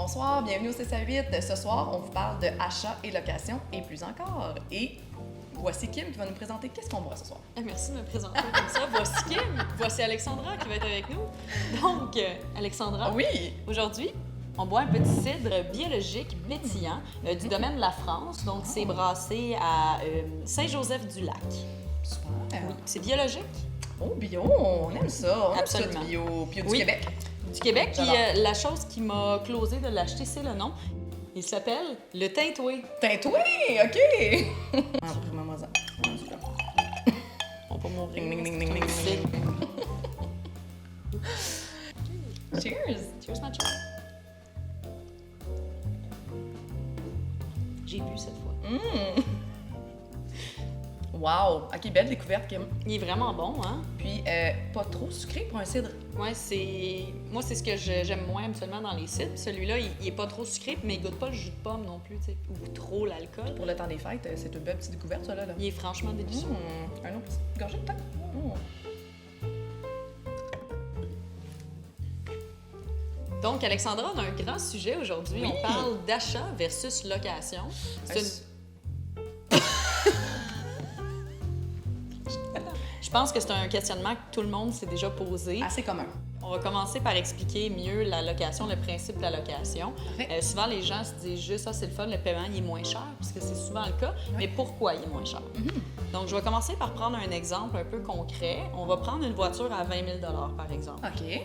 Bonsoir, bienvenue au 6 à 8. Ce soir, on vous parle de achat et location et plus encore. Et voici Kim qui va nous présenter qu'est-ce qu'on voit ce soir. Merci de me présenter comme ça. Voici Kim, voici Alexandra qui va être avec nous. Donc, Alexandra, Oui! aujourd'hui, on boit un petit cidre biologique pétillant du domaine de la France. Donc, c'est brassé à Saint-Joseph-du-Lac. Super! Oui, c'est biologique. Oh, bio, on aime ça. On aime ça, Absolument. du bio. Bio du Oui. Québec. Du Québec. Puis J'adore. la chose qui m'a closé de l'acheter, c'est le nom. Il s'appelle le Tintoué. Tintoué! OK! Ah, vraiment ça. On va pas mourir. Ding, ding, ding, c'est ding, un ding, cidre. Cheers! Cheers, ma chum. J'ai bu cette fois. Wow! OK, belle découverte, Kim. Il est vraiment bon, hein? Puis, pas trop sucré pour un cidre. Ouais, c'est. Moi, c'est ce que j'aime moins absolument dans les cidres. Celui-là, il est pas trop sucré, mais il goûte pas le jus de pomme non plus, tu sais, ou trop l'alcool. Pour le temps des fêtes, c'est une belle petite découverte, ça, là. Il est franchement délicieux. Un autre petit gorgée, peut-être? Donc, Alexandra, on a un grand sujet aujourd'hui. Oui. On parle d'achat versus location. C'est une- Je pense que c'est un questionnement que tout le monde s'est déjà posé. Assez commun. On va commencer par expliquer mieux la location, le principe de la location. Parfait. Souvent, les gens se disent juste, ça c'est le fun, le paiement il est moins cher, parce que c'est souvent le cas. Mais pourquoi il est moins cher? Donc, je vais commencer par prendre un exemple un peu concret. On va prendre une voiture à 20 000 par exemple. OK.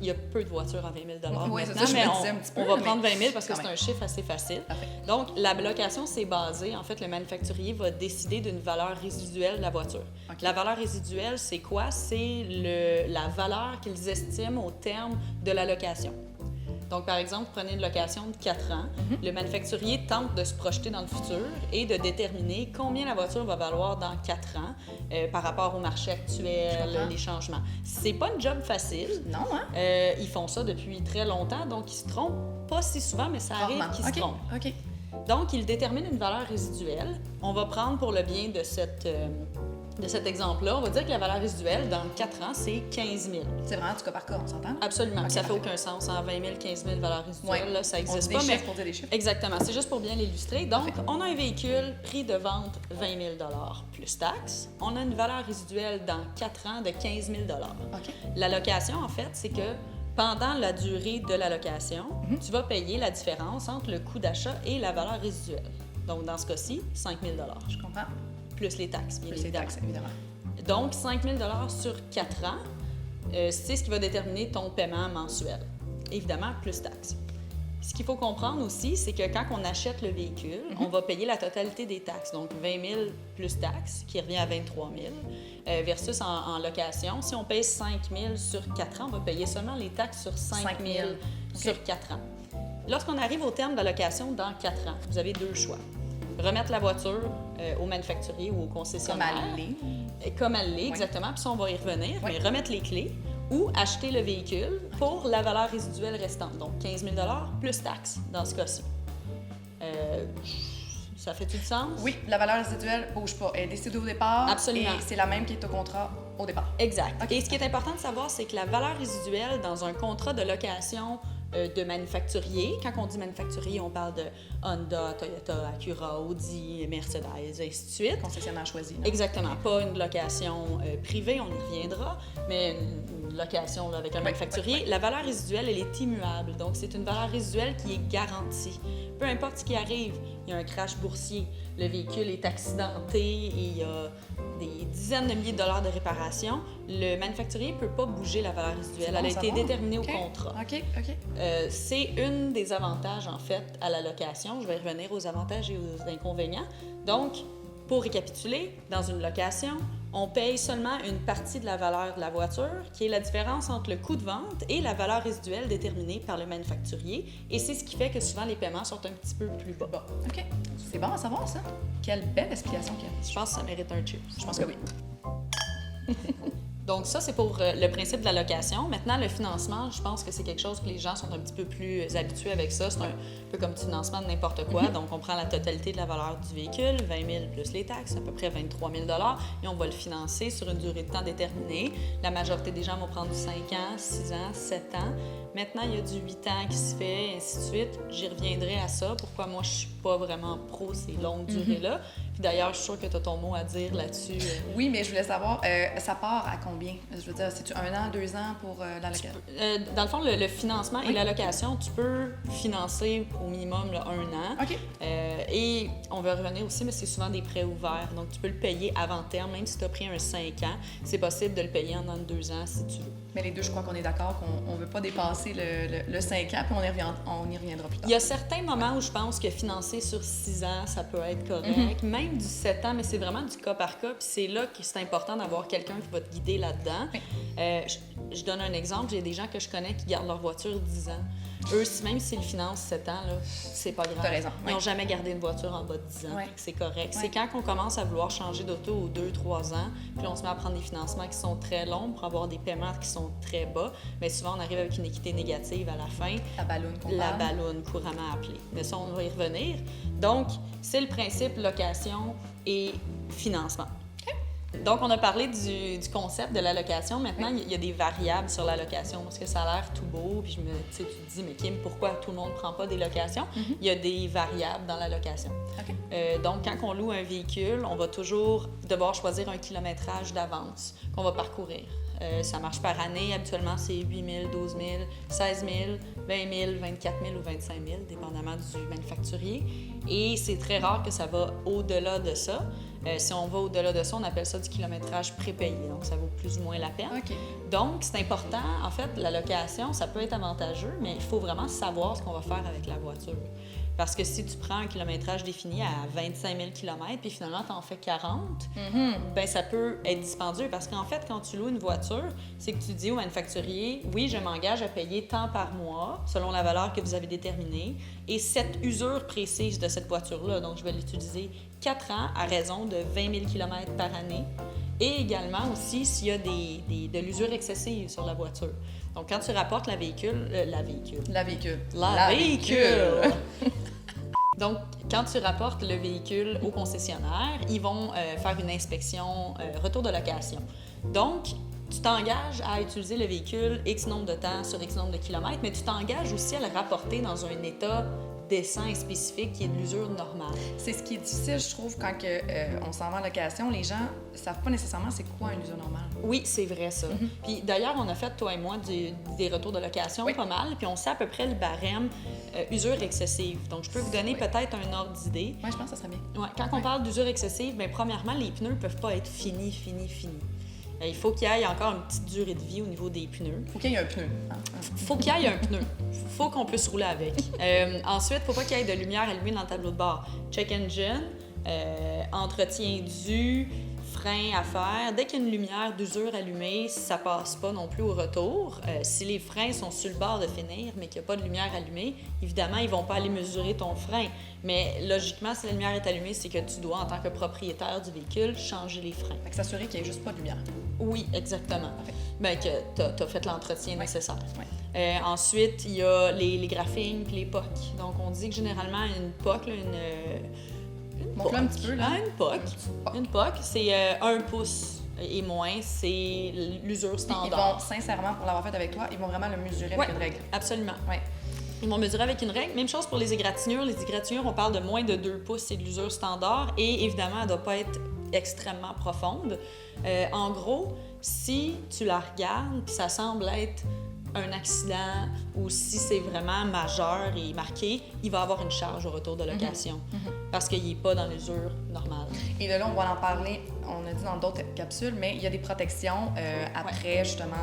Il y a peu de voitures à 20 000 Oui, c'est maintenant, ça, je mais me disais un petit peu, on va mais prendre 20 000 parce que quand c'est même. un chiffre assez facile. Parfait. Donc, la location, c'est basé, en fait, le manufacturier va décider d'une valeur résiduelle de la voiture. OK. La valeur résiduelle, c'est quoi? C'est la valeur qu'ils estiment au terme de la location. Donc, par exemple, prenez une location de 4 ans. Le manufacturier tente de se projeter dans le futur et de déterminer combien la voiture va valoir dans 4 ans par rapport au marché Je actuel, comprends. les changements. C'est pas une job facile. Non, hein? Ils font ça depuis très longtemps, donc ils se trompent pas si souvent, mais ça arrive Rarement. qu'ils se OK. trompent. OK. Donc, ils déterminent une valeur résiduelle. On va prendre pour le bien de cet exemple-là, on va dire que la valeur résiduelle, dans 4 ans, c'est 15 000. C'est vraiment du cas par cas, on s'entend? Absolument. OK, Ça fait parfait. aucun sens. En 20 000, 15 000 valeur résiduelle, Ouais. là, ça On dit n'existe des pas. chiffres pour dire des chiffres. Exactement. C'est juste pour bien l'illustrer. Donc, on a un véhicule, prix de vente 20 000 plus taxes. On a une valeur résiduelle dans 4 ans de 15 000 OK. La location, en fait, c'est que pendant la durée de la location, tu vas payer la différence entre le coût d'achat et la valeur résiduelle. Donc, dans ce cas-ci, 5 000 Je comprends. plus les taxes, bien Plus les évidemment. taxes, évidemment. Donc, 5 000 sur 4 ans, c'est ce qui va déterminer ton paiement mensuel. Évidemment, plus taxes. Ce qu'il faut comprendre aussi, c'est que quand on achète le véhicule, on va payer la totalité des taxes. Donc, 20 000 plus taxes, qui revient à 23 000, versus en location. Si on paye 5 000 sur 4 ans, on va payer seulement les taxes sur 5 000 sur 4 ans. Lorsqu'on arrive au terme de la location dans 4 ans, vous avez deux choix. Remettre la voiture au manufacturier ou au Comme concessionnaire. à l'est. Comme elle l'est, exactement. Puis ça, on va y revenir. Mais remettre les clés ou acheter le véhicule pour la valeur résiduelle restante. Donc, 15 000 plus taxes dans ce cas-ci. Ça fait-tu du sens? Oui, la valeur résiduelle bouge pas. Elle est décidée au départ. Absolument. Et c'est la même qui est au contrat au départ. Exact. OK. Et ce qui est important de savoir, c'est que la valeur résiduelle dans un contrat de location de manufacturier, quand on dit manufacturier, on parle de Honda, Toyota, Acura, Audi, Mercedes, et ainsi de suite. Concessionnaire choisi. là. Exactement. Pas une location privée, on y reviendra, mais une location là, avec un manufacturier. La valeur résiduelle, elle est immuable. Donc, c'est une valeur résiduelle qui est garantie. Peu importe ce qui arrive, il y a un crash boursier, le véhicule est accidenté et il y a des dizaines de milliers de dollars de réparation, le manufacturier ne peut pas bouger la valeur résiduelle. C'est bon Elle a à été savoir. déterminée OK. au contrat. OK, OK. C'est une des avantages, en fait, à la location. Je vais revenir aux avantages et aux inconvénients. Donc, pour récapituler, dans une location, on paye seulement une partie de la valeur de la voiture, qui est la différence entre le coût de vente et la valeur résiduelle déterminée par le manufacturier. Et c'est ce qui fait que souvent les paiements sont un petit peu plus bas. Bon, OK. C'est bon à savoir, ça. Quelle belle explication, Kim. Je pense que ça mérite un cheers. Je pense que oui. Donc ça, c'est pour le principe de la location. Maintenant, le financement, je pense que c'est quelque chose que les gens sont un petit peu plus habitués avec ça. C'est un peu comme du financement de n'importe quoi. Donc, on prend la totalité de la valeur du véhicule, 20 000 plus les taxes, à peu près 23 000 et on va le financer sur une durée de temps déterminée. La majorité des gens vont prendre du 5 ans, 6 ans, 7 ans. Maintenant, il y a du 8 ans qui se fait, et ainsi de suite. J'y reviendrai à ça. Pourquoi moi, je suis pas vraiment pro ces longues durées-là. Puis d'ailleurs, je suis sûre que tu as ton mot à dire là-dessus. Oui, mais je voulais savoir, ça part à combien? Je veux dire, c'est-tu 1 an, 2 ans pour la location? Dans le fond, le financement et la location, tu peux financer au minimum là, 1 an. OK. Et on va revenir aussi, mais c'est souvent des prêts ouverts. Donc, tu peux le payer avant terme, même si tu as pris un 5 ans. C'est possible de le payer en 2 ans si tu veux. Mais les deux, je crois qu'on est d'accord qu'on ne veut pas dépasser le 5 ans, puis on y reviendra plus tard. Il y a certains moments où je pense que financer sur 6 ans, ça peut être correct. Même du 7 ans, mais c'est vraiment du cas par cas. Puis c'est là que c'est important d'avoir quelqu'un qui va te guider là-dedans. Oui. Je donne un exemple. J'ai des gens que je connais qui gardent leur voiture 10 ans. Eux, même s'ils financent 7 ans, là, c'est pas grave. T'as raison. Ils n'ont jamais gardé une voiture en bas de 10 ans. Oui. C'est correct. Oui. C'est quand on commence à vouloir changer d'auto aux 2-3 ans, puis on se met à prendre des financements qui sont très longs pour avoir des paiements qui sont très bas. Mais souvent, on arrive avec une équité négative à la fin. La balloune qu'on La parle. balloune, couramment appelée. Mais ça, on va y revenir. Donc, c'est le principe location et financement. Donc, on a parlé du concept de la location. Maintenant, il y a des variables sur la location parce que ça a l'air tout beau. Puis tu te dis, mais Kim, pourquoi tout le monde ne prend pas des locations? Il y a des variables dans la location. OK. Donc, quand on loue un véhicule, on va toujours devoir choisir un kilométrage d'avance qu'on va parcourir. Ça marche par année. Habituellement, c'est 8 000, 12 000, 16 000, 20 000, 24 000 ou 25 000, dépendamment du manufacturier. Et c'est très rare que ça va au-delà de ça. Si on va au-delà de ça, on appelle ça du kilométrage prépayé. Donc, ça vaut plus ou moins la peine. OK. Donc, c'est important. En fait, la location, ça peut être avantageux, mais il faut vraiment savoir ce qu'on va faire avec la voiture. Parce que si tu prends un kilométrage défini à 25 000 km puis finalement, tu en fais 40, ben ça peut être dispendieux. Parce qu'en fait, quand tu loues une voiture, c'est que tu dis au manufacturier, oui, je m'engage à payer tant par mois, selon la valeur que vous avez déterminée, et cette usure précise de cette voiture-là. Donc, je vais l'utiliser 4 ans à raison de 20 000 km par année. Et également aussi s'il y a de l'usure excessive sur la voiture. Donc, quand tu rapportes la véhicule. Donc, quand tu rapportes le véhicule au concessionnaire, ils vont faire une inspection retour de location. Donc, tu t'engages à utiliser le véhicule X nombre de temps sur X nombre de kilomètres, mais tu t'engages aussi à le rapporter dans un état décent et spécifique qui est de l'usure normale. C'est ce qui est difficile, je trouve, quand on s'en va en location. Les gens ne savent pas nécessairement c'est quoi une usure normale. Oui, c'est vrai ça. Puis d'ailleurs, on a fait, toi et moi, des retours de location pas mal, puis on sait à peu près le barème usure excessive. Donc, je peux vous donner peut-être un ordre d'idée. Oui, je pense que ça serait bien. Ouais, quand on parle d'usure excessive, bien, premièrement, les pneus ne peuvent pas être finis. Il faut qu'il y ait encore une petite durée de vie au niveau des pneus. Faut qu'il y ait un pneu. Faut qu'il y ait un pneu. Faut qu'on puisse rouler avec. Ensuite, faut pas qu'il y ait de lumière allumée dans le tableau de bord. Check engine, entretien dû, frein à faire. Dès qu'il y a une lumière d'usure allumée, ça passe pas non plus au retour. Si les freins sont sur le bord de finir, mais qu'il n'y a pas de lumière allumée, évidemment, ils vont pas aller mesurer ton frein. Mais logiquement, si la lumière est allumée, c'est que tu dois, en tant que propriétaire du véhicule, changer les freins. Fait que s'assurer qu'il n'y ait juste pas de lumière. Oui, exactement. Bien, que tu as fait l'entretien nécessaire. Ouais. Ensuite, il y a les graphings et les POC. Donc, on dit que généralement, une POC, Montre-le un petit peu, là. Une POC, c'est 1 pouce et moins, c'est l'usure standard. Ils vont, sincèrement, pour l'avoir fait avec toi, ils vont vraiment le mesurer avec une règle. Absolument. Ouais. Ils vont mesurer avec une règle. Même chose pour les égratignures. Les égratignures, on parle de moins de 2 pouces, c'est de l'usure standard. Et évidemment, elle ne doit pas être extrêmement profonde. En gros, si tu la regardes, puis ça semble être un accident ou si c'est vraiment majeur et marqué, il va avoir une charge au retour de location parce qu'il n'est pas dans l'usure normale. Et de là, on va en parler, on a dit dans d'autres capsules, mais il y a des protections après, justement,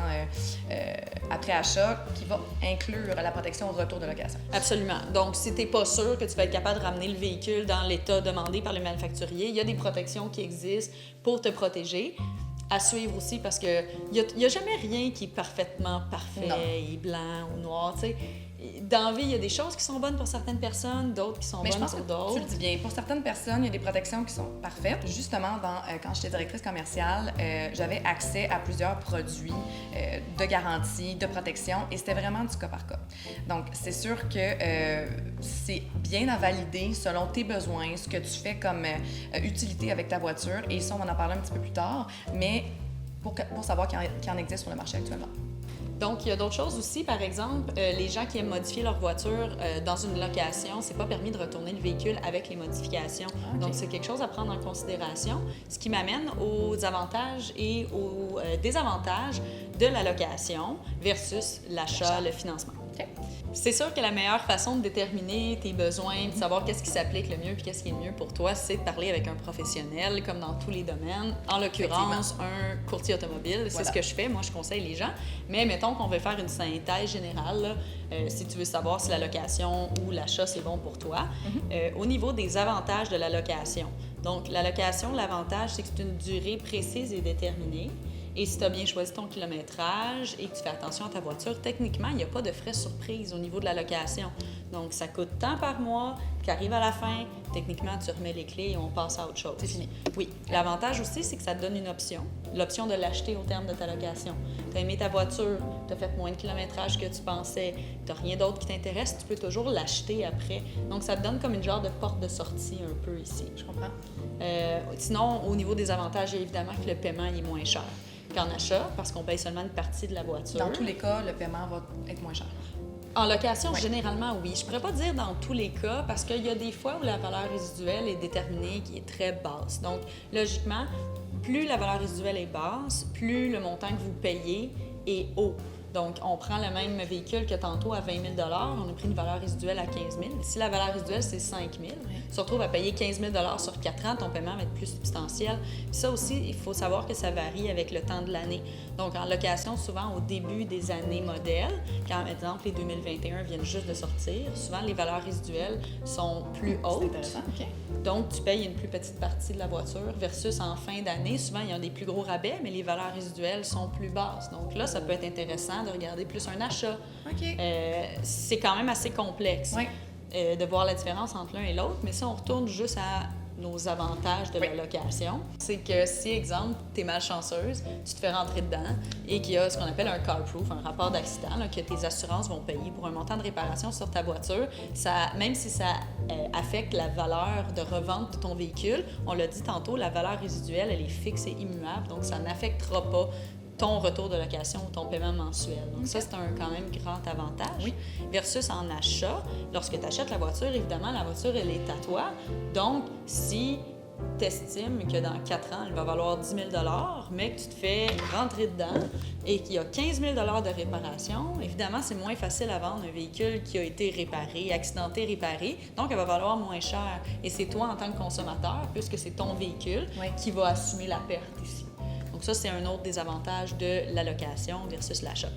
après achat qui va inclure la protection au retour de location. Absolument. Donc, si tu n'es pas sûr que tu vas être capable de ramener le véhicule dans l'état demandé par le manufacturier, il y a des protections qui existent pour te protéger. À suivre aussi parce qu'il n'y a jamais rien qui est parfaitement parfait et blanc ou noir. T'sais. dans la vie, il y a des choses qui sont bonnes pour certaines personnes, d'autres qui sont Mais bonnes je pense pour que d'autres. tu le dis bien. Pour certaines personnes, il y a des protections qui sont parfaites. Justement, quand j'étais directrice commerciale, j'avais accès à plusieurs produits de garantie, de protection, et c'était vraiment du cas par cas. Donc, c'est sûr que c'est bien à valider selon tes besoins, ce que tu fais comme utilité avec ta voiture, et ça, on va en parler un petit peu plus tard, mais pour savoir qu'il y en existe sur le marché actuellement. Donc, il y a d'autres choses aussi. Par exemple, les gens qui aiment modifier leur voiture dans une location, c'est pas permis de retourner le véhicule avec les modifications. Okay. Donc, c'est quelque chose à prendre en considération, ce qui m'amène aux avantages et aux désavantages de la location versus l'achat, le financement. Okay. C'est sûr que la meilleure façon de déterminer tes besoins, de savoir qu'est-ce qui s'applique le mieux puis qu'est-ce qui est le mieux pour toi, c'est de parler avec un professionnel, comme dans tous les domaines. En l'occurrence, un courtier automobile. C'est ce que je fais. Moi, je conseille les gens. Mais mettons qu'on veut faire une synthèse générale, là, si tu veux savoir si la location ou l'achat, c'est bon pour toi. Au niveau des avantages de la location. Donc, la location, l'avantage, c'est que c'est une durée précise et déterminée. Et si tu as bien choisi ton kilométrage et que tu fais attention à ta voiture, techniquement, il n'y a pas de frais surprise au niveau de la location. Donc, ça coûte tant par mois, tu arrives à la fin, techniquement, tu remets les clés et on passe à autre chose. C'est fini. Oui. L'avantage aussi, c'est que ça te donne une option. L'option de l'acheter au terme de ta location. Tu as aimé ta voiture, tu as fait moins de kilométrage que tu pensais, tu n'as rien d'autre qui t'intéresse, tu peux toujours l'acheter après. Donc, ça te donne comme une genre de porte de sortie un peu ici. Je comprends. Sinon, au niveau des avantages, il y a évidemment que le paiement est moins cher qu'en achat, parce qu'on paye seulement une partie de la voiture. Dans tous les cas, le paiement va être moins cher. En location, généralement, oui. Je ne pourrais pas dire dans tous les cas, parce qu'il y a des fois où la valeur résiduelle est déterminée qui est très basse. Donc, logiquement, plus la valeur résiduelle est basse, plus le montant que vous payez est haut. Donc, on prend le même véhicule que tantôt à 20 000 $, on a pris une valeur résiduelle à 15 000 $. Si la valeur résiduelle, c'est 5 000 $, tu te retrouves à payer 15 000 $ sur 4 ans, ton paiement va être plus substantiel. Puis ça aussi, il faut savoir que ça varie avec le temps de l'année. Donc, en location, souvent au début des années modèles, quand, par exemple, les 2021 viennent juste de sortir, souvent les valeurs résiduelles sont plus hautes. C'est intéressant, OK. Donc, tu payes une plus petite partie de la voiture versus en fin d'année, souvent, il y a des plus gros rabais, mais les valeurs résiduelles sont plus basses. Donc là, ça peut être intéressant de regarder plus un achat. OK. C'est quand même assez complexe de voir la différence entre l'un et l'autre, mais si on retourne juste à nos avantages de la location, c'est que si, exemple, tu es malchanceuse, tu te fais rentrer dedans et qu'il y a ce qu'on appelle un car proof, un rapport d'accident, là, que tes assurances vont payer pour un montant de réparation sur ta voiture, ça, même si ça affecte la valeur de revente de ton véhicule, on l'a dit tantôt, la valeur résiduelle, elle est fixe et immuable, donc ça n'affectera pas ton retour de location ou ton paiement mensuel. Donc ça, c'est quand même grand avantage. Oui. Versus en achat, lorsque tu achètes la voiture, évidemment, la voiture, elle est à toi. Donc, si tu estimes que dans 4 ans, elle va valoir 10 000 $, mais que tu te fais rentrer dedans et qu'il y a 15 000 $ de réparation, évidemment, c'est moins facile à vendre un véhicule qui a été réparé, accidenté, réparé. Donc, elle va valoir moins cher. Et c'est toi, en tant que consommateur, puisque c'est ton véhicule, qui va assumer la perte ici. Donc ça, c'est un autre désavantage de la location versus l'achat.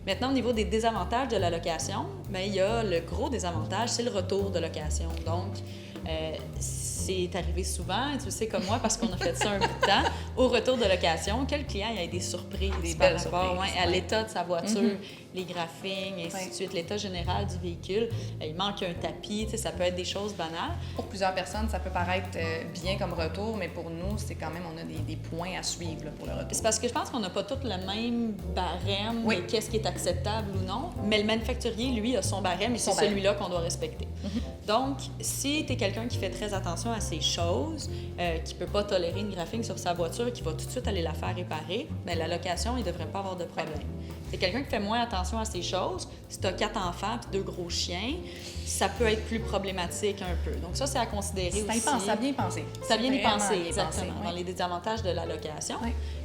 Maintenant, au niveau des désavantages de la location, bien, il y a le gros désavantage, c'est le retour de location. Donc, c'est arrivé souvent, tu le sais comme moi, parce qu'on a fait ça un bout de temps, au retour de location, que le client ait des surprises par rapport à l'état de sa voiture, les graphings, et ainsi de suite, l'état général du véhicule. Il manque un tapis, tu sais, ça peut être des choses banales. Pour plusieurs personnes, ça peut paraître bien comme retour, mais pour nous, c'est quand même, on a des points à suivre là, pour le retour. C'est parce que je pense qu'on n'a pas tous le même barème de qu'est-ce qui est acceptable ou non, mais le manufacturier, lui, a son barème et c'est celui-là qu'on doit respecter. Donc, si tu es quelqu'un qui fait très attention à ces choses, qui ne peut pas tolérer une graphing sur sa voiture, qui va tout de suite aller la faire réparer, bien, la location, il ne devrait pas avoir de problème. C'est quelqu'un qui fait moins attention à ces choses. Si tu as 4 enfants et 2 gros chiens, ça peut être plus problématique un peu. Donc ça, c'est à considérer aussi. Ça vient y penser. Ça vient y penser, exactement, dans les désavantages de la location.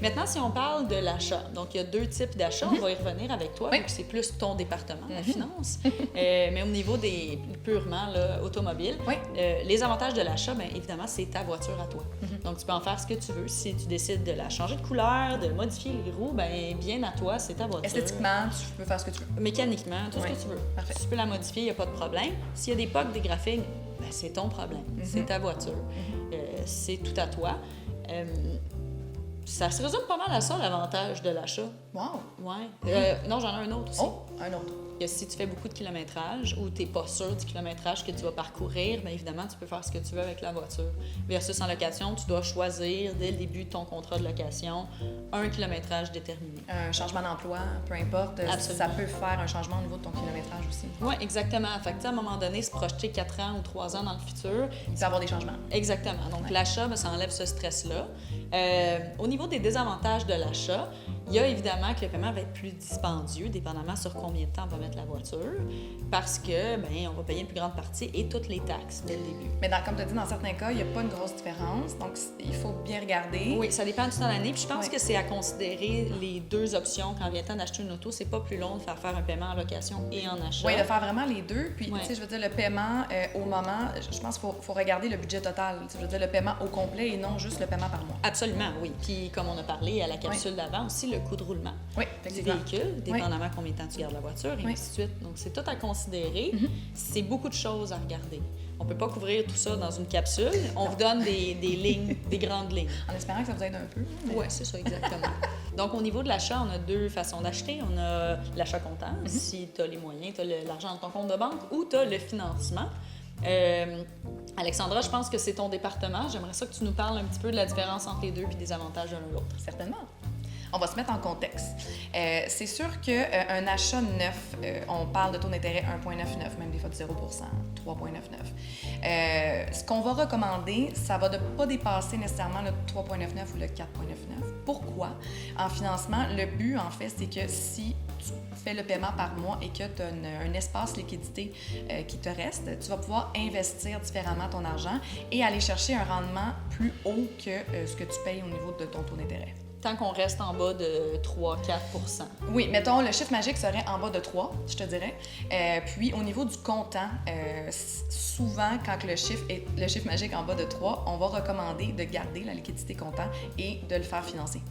Maintenant, si on parle de l'achat, donc il y a 2 types d'achats. On va y revenir avec toi, vu que c'est plus ton département, la finance. Mais au niveau des purement là, automobiles, les avantages de l'achat, bien évidemment, c'est ta voiture à toi. Donc tu peux en faire ce que tu veux. Si tu décides de la changer de couleur, de modifier les roues, bien à toi, c'est ta voiture. Esthétiquement, tu peux faire ce que tu veux. Mécaniquement, tout ce que tu veux. Parfait. Tu peux la modifier, il n'y a pas de problème. S'il y a des bugs, des graphiques, c'est ton problème. C'est ta voiture. C'est tout à toi. Ça se résume pas mal à ça, l'avantage de l'achat. Wow! Ouais. Non, j'en ai un autre aussi. Oh, un autre. Que si tu fais beaucoup de kilométrage ou tu n'es pas sûr du kilométrage que tu vas parcourir, bien évidemment, tu peux faire ce que tu veux avec la voiture. Versus en location, tu dois choisir dès le début de ton contrat de location un kilométrage déterminé. Un changement d'emploi, peu importe, ça peut faire un changement au niveau de ton kilométrage aussi. Oui, exactement. Fait que, à un moment donné, se projeter 4 ans ou 3 ans dans le futur. Il peut y avoir des changements. Exactement. Donc, l'achat, ça enlève ce stress-là. Au niveau des désavantages de l'achat, il y a évidemment que le paiement va être plus dispendieux, dépendamment sur combien de temps on va mettre la voiture, parce que on va payer une plus grande partie et toutes les taxes dès le début. Mais comme tu as dit, dans certains cas, il n'y a pas une grosse différence, donc il faut bien regarder. Oui, ça dépend du temps de l'année. Puis je pense que c'est à considérer les deux options quand vient le temps d'acheter une auto. C'est pas plus long de faire un paiement en location et en achat. Oui, de faire vraiment les deux. Puis, tu sais, je veux dire, le paiement au moment, je pense qu'il faut regarder le budget total. Je veux dire, le paiement au complet et non juste le paiement par mois. Absolument, oui. Puis comme on a parlé à la capsule d'avant aussi, le coût de roulement du véhicule, dépendamment combien de temps tu gardes la voiture, et ainsi de suite. Donc, c'est tout à considérer. C'est beaucoup de choses à regarder. On ne peut pas couvrir tout ça dans une capsule. On vous donne des lignes, des grandes lignes. En espérant que ça vous aide un peu. Mais... Oui, c'est ça, exactement. Donc, au niveau de l'achat, on a deux façons d'acheter. On a l'achat comptant, si tu as les moyens, tu as l'argent dans ton compte de banque, ou tu as le financement. Alexandra, je pense que c'est ton département. J'aimerais ça que tu nous parles un petit peu de la différence entre les deux puis des avantages de l'un ou l'autre. Certainement. On va se mettre en contexte. C'est sûr qu'un achat neuf, on parle de taux d'intérêt 1,99, même des fois de 0 3,99. Ce qu'on va recommander, ça va pas dépasser nécessairement le 3,99 ou le 4,99. Pourquoi? En financement, le but, en fait, c'est que si tu fais le paiement par mois et que tu as un espace liquidité qui te reste, tu vas pouvoir investir différemment ton argent et aller chercher un rendement plus haut que ce que tu payes au niveau de ton taux d'intérêt. Tant qu'on reste en bas de 3-4 %. Oui, mettons, le chiffre magique serait en bas de 3, je te dirais. Puis, au niveau du comptant, souvent, quand le chiffre magique est en bas de 3, on va recommander de garder la liquidité comptant et de le faire financer.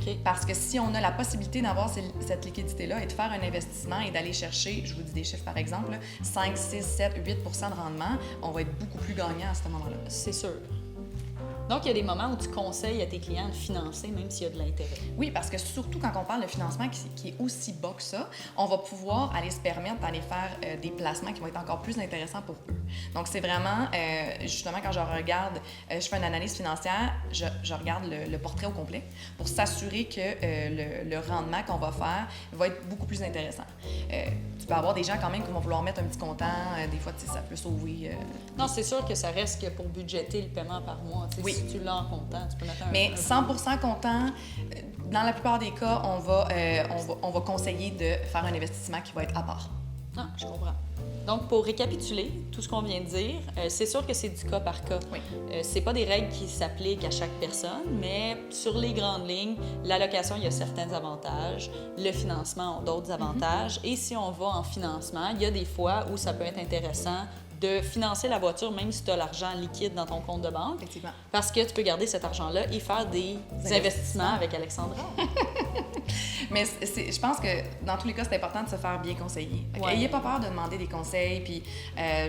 Okay. Parce que si on a la possibilité d'avoir cette liquidité-là et de faire un investissement et d'aller chercher, je vous dis des chiffres par exemple, 5, 6, 7, 8 % de rendement, on va être beaucoup plus gagnant à ce moment-là. C'est sûr. Donc, il y a des moments où tu conseilles à tes clients de financer, même s'il y a de l'intérêt. Oui, parce que surtout quand on parle de financement qui est aussi bas que ça, on va pouvoir aller se permettre d'aller faire des placements qui vont être encore plus intéressants pour eux. Donc, c'est vraiment, justement, quand je regarde, je fais une analyse financière, je regarde le portrait au complet pour s'assurer que le rendement qu'on va faire va être beaucoup plus intéressant. Tu peux avoir des gens quand même qui vont vouloir mettre un petit comptant, des fois, tu sais, ça peut sauver... Non, c'est sûr que ça reste que pour budgéter le paiement par mois. Oui. Si tu l'as en comptant, tu peux mettre un... Mais 100% comptant, dans la plupart des cas, on va conseiller de faire un investissement qui va être à part. Ah, je comprends. Donc, pour récapituler tout ce qu'on vient de dire, c'est sûr que c'est du cas par cas. Oui. C'est pas des règles qui s'appliquent à chaque personne, mais sur les grandes lignes, la location, il y a certains avantages, le financement a d'autres avantages, et si on va en financement, il y a des fois où ça peut être intéressant de financer la voiture, même si tu as l'argent liquide dans ton compte de banque. Effectivement. Parce que tu peux garder cet argent-là et faire des investissements avec Alexandra. Mais je pense que dans tous les cas, c'est important de se faire bien conseiller. Ouais. Ayez pas peur de demander des conseils, puis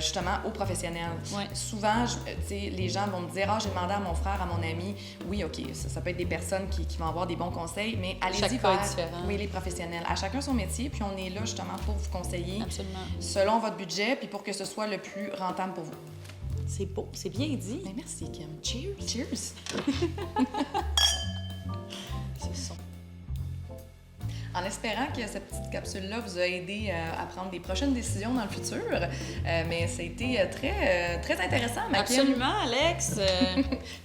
justement aux professionnels. Ouais. Souvent, les gens vont me dire « Ah, j'ai demandé à mon frère, à mon ami. » Oui, OK, ça peut être des personnes qui vont avoir des bons conseils, mais allez-y vers les professionnels. À chacun son métier, puis on est là justement pour vous conseiller. Absolument. Selon votre budget, puis pour que ce soit le plus rentable pour vous. C'est beau, c'est bien dit. Mais merci, Kim. Cheers! Cheers! C'est ça. En espérant que cette petite capsule-là vous a aidé à prendre des prochaines décisions dans le futur. Mais ça a été très, très intéressant, ma Kim. Absolument, Alex.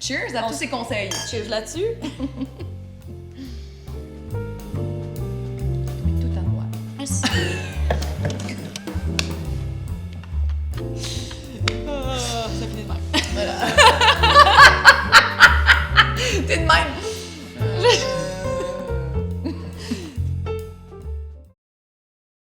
Cheers à tous ces conseils. Cheers là-dessus. Tout à moi. Merci.